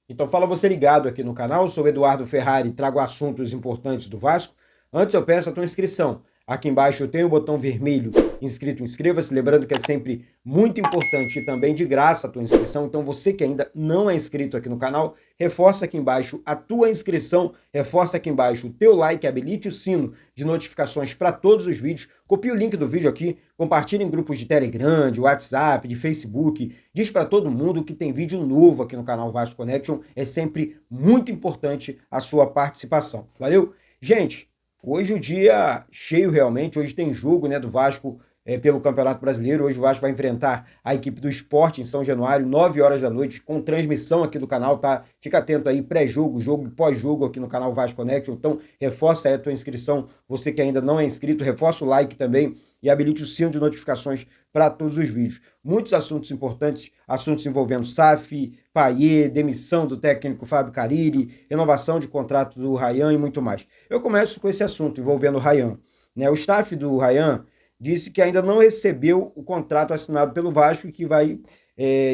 Então fala você ligado aqui no canal, sou Eduardo Ferrari, trago assuntos importantes do Vasco. Antes eu peço a tua inscrição. Aqui embaixo tem o botão vermelho inscrito, inscreva-se. Lembrando que é sempre muito importante e também de graça a tua inscrição. Então você que ainda não é inscrito aqui no canal, reforça aqui embaixo a tua inscrição, reforça aqui embaixo o teu like, habilite o sino de notificações para todos os vídeos. Copie o link do vídeo aqui, compartilhe em grupos de Telegram, de WhatsApp, de Facebook. Diz para todo mundo que tem vídeo novo aqui no canal Vasco Connection. É sempre muito importante a sua participação. Valeu? Gente, hoje o dia cheio realmente, hoje tem jogo, né, do Vasco pelo Campeonato Brasileiro. Hoje o Vasco vai enfrentar a equipe do Sport em São Januário, 9 horas da noite, com transmissão aqui do canal, tá? Fica atento aí, pré-jogo, jogo e pós-jogo aqui no canal Vasco Connection. Então, reforça aí a tua inscrição, você que ainda não é inscrito, reforça o like também e habilite o sino de notificações para todos os vídeos. Muitos assuntos importantes, assuntos envolvendo SAF, Payet, demissão do técnico Fábio Carille, renovação de contrato do Rayan e muito mais. Eu começo com esse assunto envolvendo o Rayan, né? O staff do Rayan disse que ainda não recebeu o contrato assinado pelo Vasco e que vai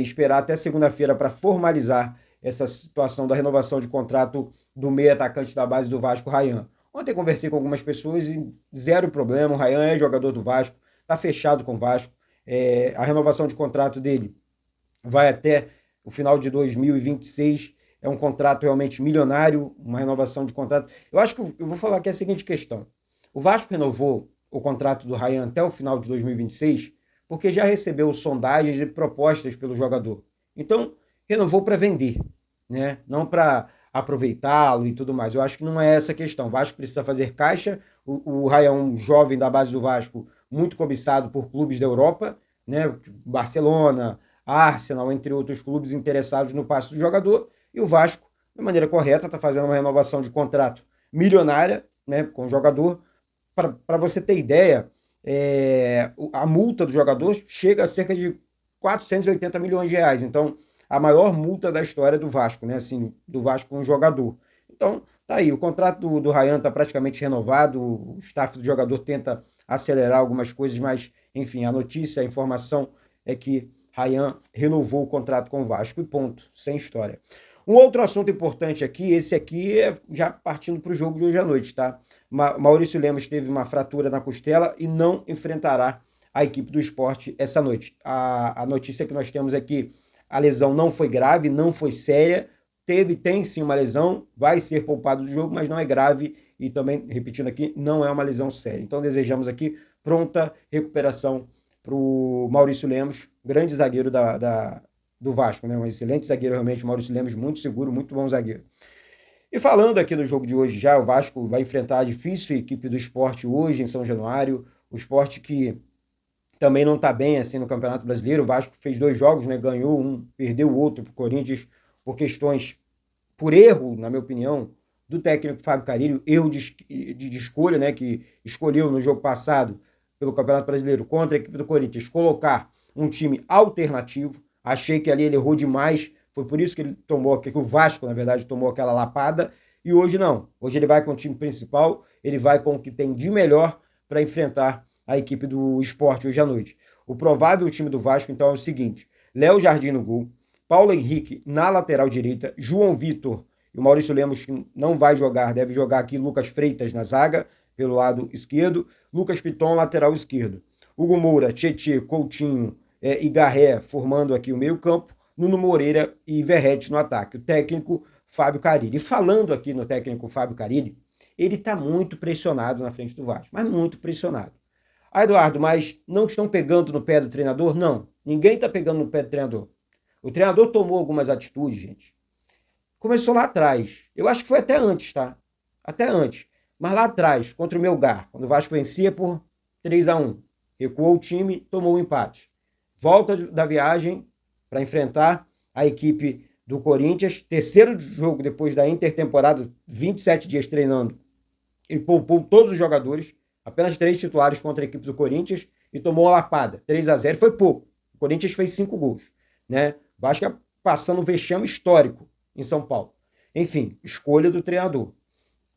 esperar até segunda-feira para formalizar essa situação da renovação de contrato do meio atacante da base do Vasco, Rayan. Ontem conversei com algumas pessoas e zero problema, o Rayan é jogador do Vasco, está fechado com o Vasco, a renovação de contrato dele vai até o final de 2026, é um contrato realmente milionário, uma renovação de contrato. Eu acho que eu vou falar aqui a seguinte questão: o Vasco renovou o contrato do Rayan até o final de 2026 porque já recebeu sondagens e propostas pelo jogador. Então, renovou para vender, né? Não para aproveitá-lo e tudo mais. Eu acho que não é essa a questão. O Vasco precisa fazer caixa. O Rayan, um jovem da base do Vasco, muito cobiçado por clubes da Europa, né? Barcelona, Arsenal, entre outros clubes interessados no passe do jogador. E o Vasco, de maneira correta, está fazendo uma renovação de contrato milionária, né, com o jogador. Para você ter ideia, a multa do jogador chega a cerca de 480 milhões de reais. Então, a maior multa da história do Vasco, né? Assim, do Vasco com o jogador. Então, tá aí, o contrato do Rayan está praticamente renovado, o staff do jogador tenta acelerar algumas coisas, mas, enfim, a notícia, a informação é que Rayan renovou o contrato com o Vasco e ponto, sem história. Um outro assunto importante aqui, esse aqui é já partindo para o jogo de hoje à noite, tá? Maurício Lemos teve uma fratura na costela e não enfrentará a equipe do Sport essa noite. A notícia que nós temos é que a lesão não foi grave, não foi séria, tem sim uma lesão, vai ser poupado do jogo, mas não é grave e também, repetindo aqui, não é uma lesão séria. Então desejamos aqui pronta recuperação para o Maurício Lemos, grande zagueiro do Vasco, né? Um excelente zagueiro realmente, o Maurício Lemos, muito seguro, muito bom zagueiro. E falando aqui do jogo de hoje já, o Vasco vai enfrentar a difícil equipe do Sport hoje em São Januário, o Sport que também não está bem assim no Campeonato Brasileiro. O Vasco fez 2 jogos, né? Ganhou um, perdeu o outro para o Corinthians por questões, por erro, na minha opinião, do técnico Fábio Carille, erro de escolha, né? Que escolheu no jogo passado pelo Campeonato Brasileiro contra a equipe do Corinthians colocar um time alternativo. Achei que ali ele errou demais. Foi por isso que ele tomou, que o Vasco, na verdade, tomou aquela lapada. E hoje não. Hoje ele vai com o time principal, ele vai com o que tem de melhor para enfrentar a equipe do Sport hoje à noite. O provável time do Vasco, então, é o seguinte: Léo Jardim no gol, Paulo Henrique na lateral direita, João Vitor e o Maurício Lemos, que não vai jogar, deve jogar aqui Lucas Freitas na zaga, pelo lado esquerdo, Lucas Piton, lateral esquerdo. Hugo Moura, Tietê, Coutinho e Garré formando aqui o meio campo, Nuno Moreira e Verratti no ataque. O técnico Fábio Carille. E falando aqui no técnico Fábio Carille, ele está muito pressionado na frente do Vasco, mas muito pressionado. Ah, Eduardo, mas não estão pegando no pé do treinador? Não, ninguém está pegando no pé do treinador. O treinador tomou algumas atitudes, gente. Começou lá atrás. Eu acho que foi até antes, tá? Até antes. Mas lá atrás, contra o Melgar, quando o Vasco vencia por 3-1, recuou o time, tomou o empate. Volta da viagem para enfrentar a equipe do Corinthians, terceiro jogo depois da intertemporada, 27 dias treinando. Ele poupou todos os jogadores, apenas 3 titulares contra a equipe do Corinthians e tomou uma lapada, 3-0, foi pouco. O Corinthians fez 5 gols, né? O Vasco passando um vexame histórico em São Paulo. Enfim, escolha do treinador.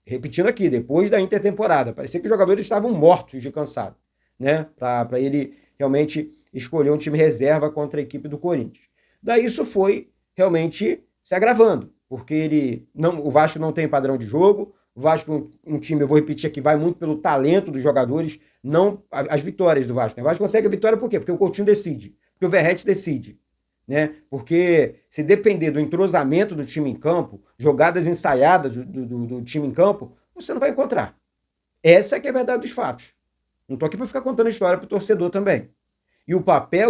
Repetindo aqui, depois da intertemporada, parecia que os jogadores estavam mortos de cansado, né? Para ele realmente escolher um time reserva contra a equipe do Corinthians. Daí isso foi realmente se agravando, porque o Vasco não tem padrão de jogo, o Vasco, um time, eu vou repetir aqui, vai muito pelo talento dos jogadores, não as vitórias do Vasco. Né? O Vasco consegue a vitória por quê? Porque o Coutinho decide, porque o Verratti decide. Né? Porque se depender do entrosamento do time em campo, jogadas ensaiadas do time em campo, você não vai encontrar. Essa é que é a verdade dos fatos. Não estou aqui para ficar contando história para o torcedor também. E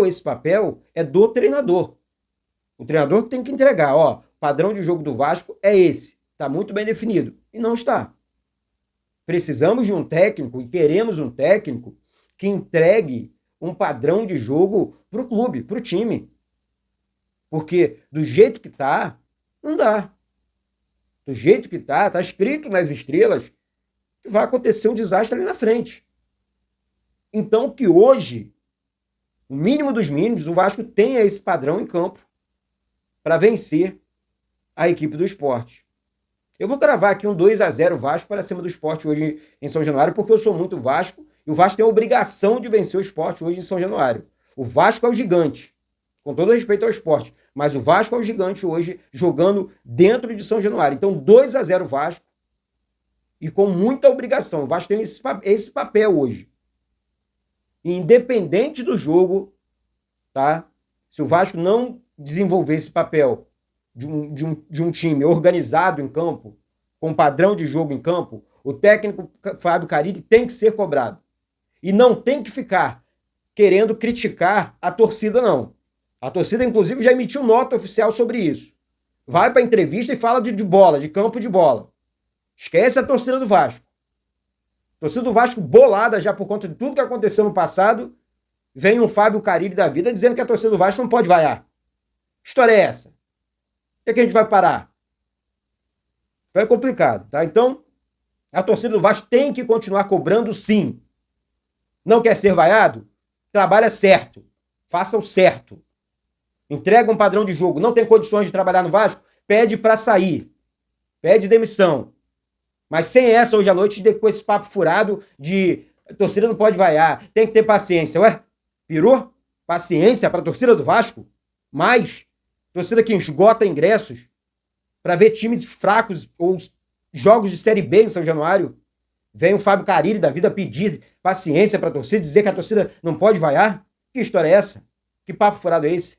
esse papel é do treinador. O treinador que tem que entregar, ó, padrão de jogo do Vasco é esse. Está muito bem definido. E não está. Precisamos de um técnico e queremos um técnico que entregue um padrão de jogo para o clube, para o time. Porque do jeito que tá, não dá. Do jeito que tá escrito nas estrelas que vai acontecer um desastre ali na frente. Então que hoje, o mínimo dos mínimos, o Vasco tenha esse padrão em campo para vencer a equipe do Sport. Eu vou gravar aqui um 2-0 Vasco para cima do Sport hoje em São Januário, porque eu sou muito Vasco e o Vasco tem a obrigação de vencer o Sport hoje em São Januário. O Vasco é o gigante, com todo respeito ao Sport, mas o Vasco é o gigante hoje jogando dentro de São Januário. Então 2-0 Vasco e com muita obrigação. O Vasco tem esse papel hoje. E independente do jogo, tá? Se o Vasco não desenvolver esse papel de um time organizado em campo, com padrão de jogo em campo, o técnico Fábio Carille tem que ser cobrado. E não tem que ficar querendo criticar a torcida, não. A torcida, inclusive, já emitiu nota oficial sobre isso. Vai para a entrevista e fala de bola, de campo de bola. Esquece a torcida do Vasco. A torcida do Vasco bolada já por conta de tudo que aconteceu no passado. Vem um Fábio Carille da vida dizendo que a torcida do Vasco não pode vaiar. Que história é essa? O que é que a gente vai parar? Então é complicado, tá? Então, a torcida do Vasco tem que continuar cobrando sim. Não quer ser vaiado? Trabalha certo. Faça o certo. Entrega um padrão de jogo. Não tem condições de trabalhar no Vasco? Pede para sair. Pede demissão. Mas sem essa hoje à noite, com esse papo furado de a torcida não pode vaiar, tem que ter paciência. Ué, pirou? Paciência para a torcida do Vasco? Mais? Torcida que esgota ingressos para ver times fracos ou jogos de Série B em São Januário. Vem o Fábio Carille da vida pedir paciência para a torcida, dizer que a torcida não pode vaiar? Que história é essa? Que papo furado é esse?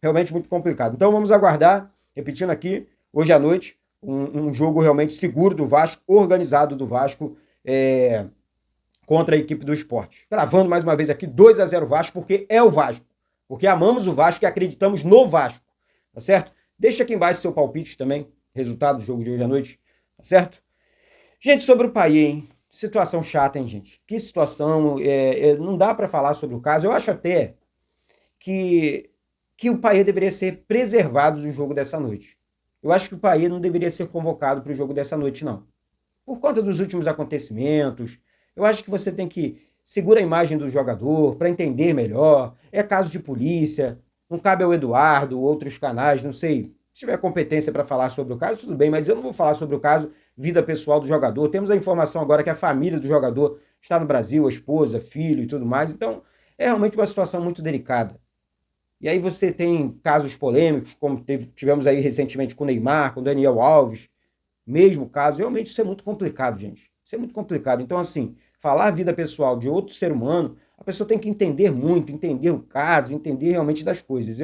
Realmente muito complicado. Então vamos aguardar, repetindo aqui, hoje à noite, um jogo realmente seguro do Vasco, organizado do Vasco, contra a equipe do Sport. Gravando mais uma vez aqui, 2-0 Vasco, porque é o Vasco. Porque amamos o Vasco e acreditamos no Vasco. Tá certo? Deixa aqui embaixo seu palpite também, resultado do jogo de hoje à noite. Tá certo? Gente, sobre o Payet, hein? Situação chata, hein, gente? Que situação, não dá para falar sobre o caso. Eu acho até que o Payet deveria ser preservado do jogo dessa noite. Eu acho que o Payet não deveria ser convocado para o jogo dessa noite, não. Por conta dos últimos acontecimentos, eu acho que você tem que segurar a imagem do jogador para entender melhor. É caso de polícia, não cabe ao Eduardo, outros canais, não sei. Se tiver competência para falar sobre o caso, tudo bem, mas eu não vou falar sobre o caso, vida pessoal do jogador. Temos a informação agora que a família do jogador está no Brasil, a esposa, filho e tudo mais. Então, é realmente uma situação muito delicada. E aí você tem casos polêmicos, como tivemos aí recentemente com o Neymar, com o Daniel Alves, mesmo caso. Realmente isso é muito complicado, gente. Isso é muito complicado. Então, assim, falar a vida pessoal de outro ser humano, a pessoa tem que entender muito, entender o caso, entender realmente das coisas.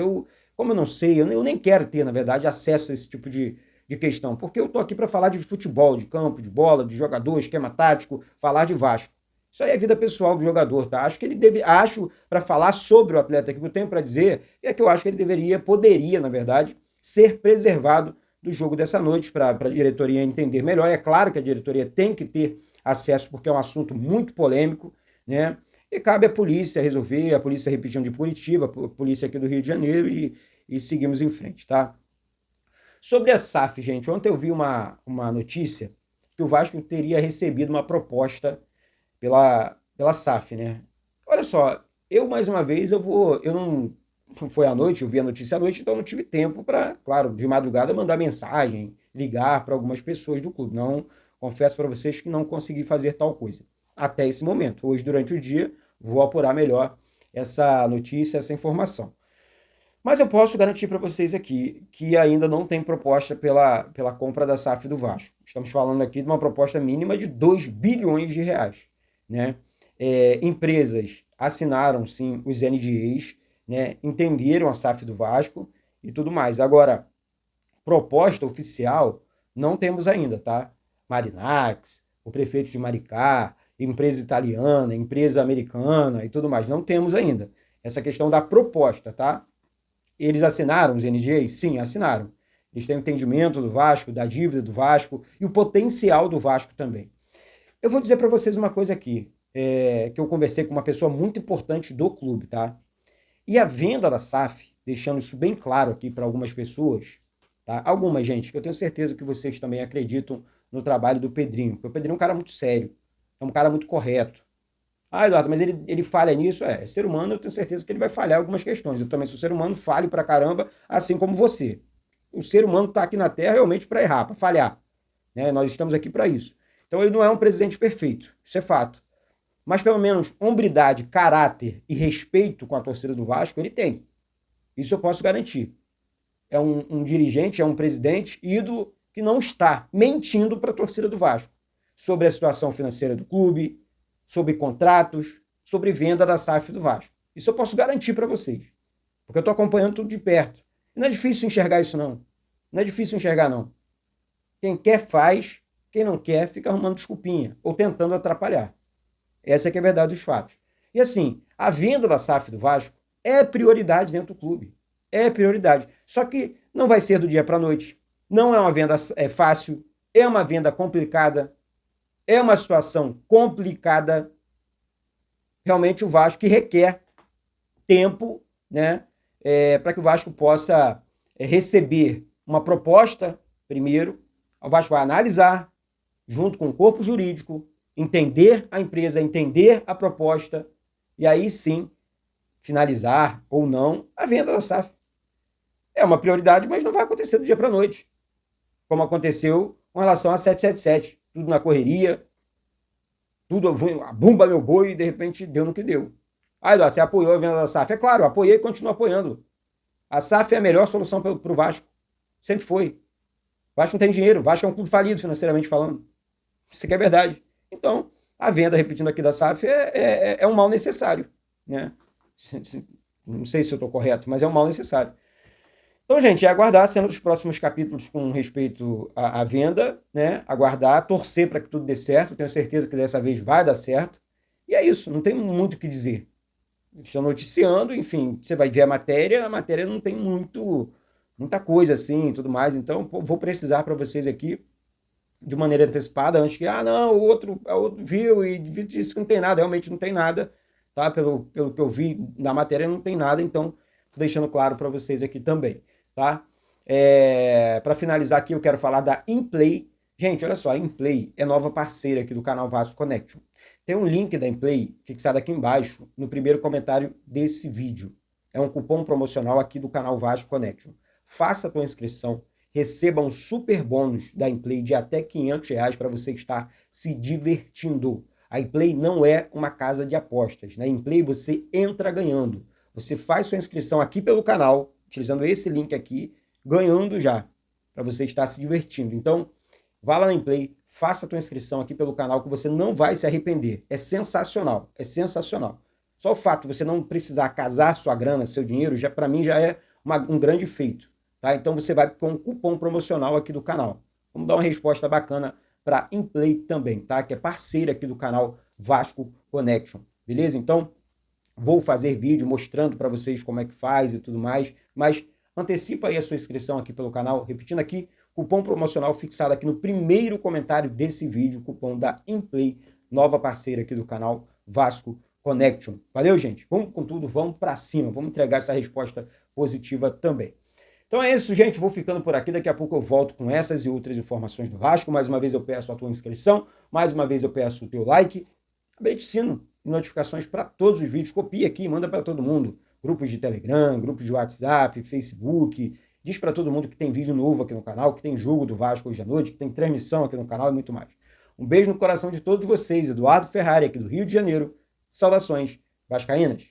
Como eu não sei, eu nem quero ter, na verdade, acesso a esse tipo de questão, porque eu tô aqui para falar de futebol, de campo, de bola, de jogador, esquema tático, falar de Vasco. Isso aí é vida pessoal do jogador, tá? Acho, para falar sobre o atleta, que eu tenho para dizer, é que eu acho que ele poderia, na verdade, ser preservado do jogo dessa noite, para a diretoria entender melhor. É claro que a diretoria tem que ter acesso, porque é um assunto muito polêmico, né? E cabe à polícia resolver, a polícia repetindo de Curitiba, a polícia aqui do Rio de Janeiro, e seguimos em frente, tá? Sobre a SAF, gente, ontem eu vi uma notícia que o Vasco teria recebido uma proposta pela SAF, né? Olha só, mais uma vez, não foi à noite, eu vi a notícia à noite, então não tive tempo para, claro, de madrugada mandar mensagem, ligar para algumas pessoas do clube. Não, confesso para vocês que não consegui fazer tal coisa até esse momento. Hoje, durante o dia, vou apurar melhor essa notícia, essa informação. Mas eu posso garantir para vocês aqui que ainda não tem proposta pela compra da SAF do Vasco. Estamos falando aqui de uma proposta mínima de 2 bilhões de reais, né? Empresas assinaram, sim, os NDAs, né? Entenderam a SAF do Vasco e tudo mais. Agora, proposta oficial não temos ainda, tá? Marinax, o prefeito de Maricá, empresa italiana, empresa americana e tudo mais. Não temos ainda essa questão da proposta, tá? Eles assinaram os NDAs? Sim, assinaram. Eles têm o entendimento do Vasco, da dívida do Vasco e o potencial do Vasco também. Eu vou dizer para vocês uma coisa aqui, que eu conversei com uma pessoa muito importante do clube, tá? E a venda da SAF, deixando isso bem claro aqui para algumas pessoas, tá? Algumas, gente, que eu tenho certeza que vocês também acreditam no trabalho do Pedrinho, porque o Pedrinho é um cara muito sério, é um cara muito correto. Ah, Eduardo, mas ele falha nisso? É ser humano, eu tenho certeza que ele vai falhar em algumas questões. Eu também sou ser humano, falho pra caramba, assim como você. O ser humano está aqui na Terra realmente para errar, para falhar, né? Nós estamos aqui para isso. Então ele não é um presidente perfeito, isso é fato. Mas pelo menos hombridade, caráter e respeito com a torcida do Vasco ele tem. Isso eu posso garantir. É um dirigente, é um presidente ídolo que não está mentindo para a torcida do Vasco sobre a situação financeira do clube, sobre contratos, sobre venda da SAF do Vasco. Isso eu posso garantir para vocês, porque eu estou acompanhando tudo de perto. E não é difícil enxergar isso, não. Não é difícil enxergar, não. Quem quer faz, quem não quer fica arrumando desculpinha ou tentando atrapalhar. Essa é que é a verdade dos fatos. E assim, a venda da SAF do Vasco é prioridade dentro do clube. É prioridade. Só que não vai ser do dia para a noite. Não é uma venda fácil, é uma venda complicada, é uma situação complicada. Realmente o Vasco que requer tempo, né, para que o Vasco possa receber uma proposta primeiro. O Vasco vai analisar junto com o corpo jurídico, entender a empresa, entender a proposta e aí sim finalizar ou não a venda da SAF. É uma prioridade, mas não vai acontecer do dia para a noite, como aconteceu com relação a 777. Tudo na correria, tudo, a bumba meu boi, e de repente deu no que deu. Ah, Eduardo, você apoiou a venda da SAF? É claro, apoiei e continuo apoiando. A SAF é a melhor solução para o Vasco. Sempre foi. O Vasco não tem dinheiro, o Vasco é um clube falido financeiramente falando. Isso aqui é verdade. Então, a venda, repetindo aqui, da SAF é um mal necessário, né? Não sei se eu estou correto, mas é um mal necessário. Então, gente, é aguardar cena dos próximos capítulos com respeito à venda, né? Aguardar, torcer para que tudo dê certo. Tenho certeza que dessa vez vai dar certo. E é isso, não tem muito o que dizer. Estão noticiando, enfim, você vai ver a matéria não tem muita coisa assim, tudo mais. Então, vou precisar para vocês aqui de maneira antecipada, antes que, não, o outro viu e disse que não tem nada. Realmente não tem nada, tá? Pelo que eu vi na matéria, não tem nada. Então, tô deixando claro para vocês aqui também, tá? Para finalizar aqui, eu quero falar da Inplay. Gente, olha só, a Inplay é nova parceira aqui do canal Vasco Connection. Tem um link da Inplay fixado aqui embaixo, no primeiro comentário desse vídeo. É um cupom promocional aqui do canal Vasco Connection. Faça a tua inscrição, receba um super bônus da Inplay de até R$500 para você estar se divertindo. A Inplay não é uma casa de apostas. Na Inplay você entra ganhando. Você faz sua inscrição aqui pelo canal, utilizando esse link aqui, ganhando já, para você estar se divertindo. Então, vá lá na Inplay, faça a tua inscrição aqui pelo canal que você não vai se arrepender. É sensacional, é sensacional. Só o fato de você não precisar casar sua grana, seu dinheiro, já para mim já é um grande feito. Tá? Então você vai com um cupom promocional aqui do canal. Vamos dar uma resposta bacana para a Inplay também, tá? Que é parceira aqui do canal Vasco Connection. Beleza? Então, vou fazer vídeo mostrando para vocês como é que faz e tudo mais, mas antecipa aí a sua inscrição aqui pelo canal. Repetindo aqui, cupom promocional fixado aqui no primeiro comentário desse vídeo, cupom da Inplay, nova parceira aqui do canal Vasco Connection. Valeu, gente? Vamos com tudo, vamos para cima, vamos entregar essa resposta positiva também. Então é isso, gente. Vou ficando por aqui. Daqui a pouco eu volto com essas e outras informações do Vasco. Mais uma vez eu peço a tua inscrição. Mais uma vez eu peço o teu like. Habilite o sino e notificações para todos os vídeos. Copia aqui, manda para todo mundo. Grupos de Telegram, grupos de WhatsApp, Facebook. Diz para todo mundo que tem vídeo novo aqui no canal, que tem jogo do Vasco hoje à noite, que tem transmissão aqui no canal e muito mais. Um beijo no coração de todos vocês. Eduardo Ferrari, aqui do Rio de Janeiro. Saudações vascaínas.